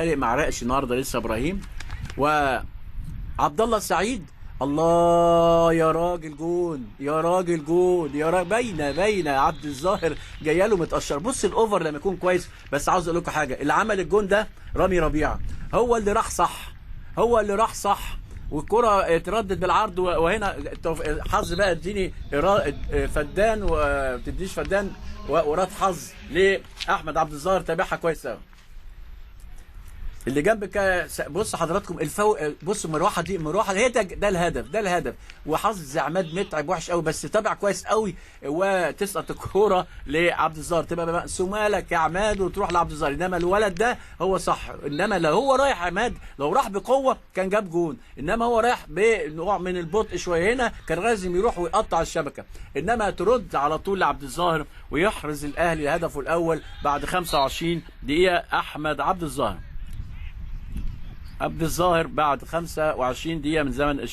فارق مع رقش النهارده لسه ابراهيم وعبد الله السعيد. الله يا راجل جون، يا راجل جون، يا راجل باينه عبد الظاهر جايه له متقشر. بص الاوفر لما يكون كويس. بس عاوز اقول لكم حاجه، اللي عمل الجون ده رامي ربيعه، هو اللي راح صح، هو اللي راح صح، والكره اتردد بالعرض. وهنا حظ بقى، اديني فدان وما بتديش فدان، وراد حظ لاحمد عبد الظاهر، تابعها كويس قوي. اللي جنبك بص حضراتكم بص المروحه دي، المروحه هي ده الهدف، ده الهدف. وحظ عماد متعب وحش قوي، بس تابع كويس قوي وتسقط الكوره لعبد الظاهر، تبقى مقسومه لك يا عماد وتروح لعبد الظاهر. انما الولد ده هو صح، انما لو هو رايح عماد، لو راح بقوه كان جاب جون، انما هو رايح بنوع من البطء شويه، هنا كان لازم يروح ويقطع الشبكه. انما ترد على طول لعبد الظاهر ويحرز الاهلي هدفه الاول بعد 25 دقيقه. احمد عبد الظاهر بعد 25 دقيقة من زمن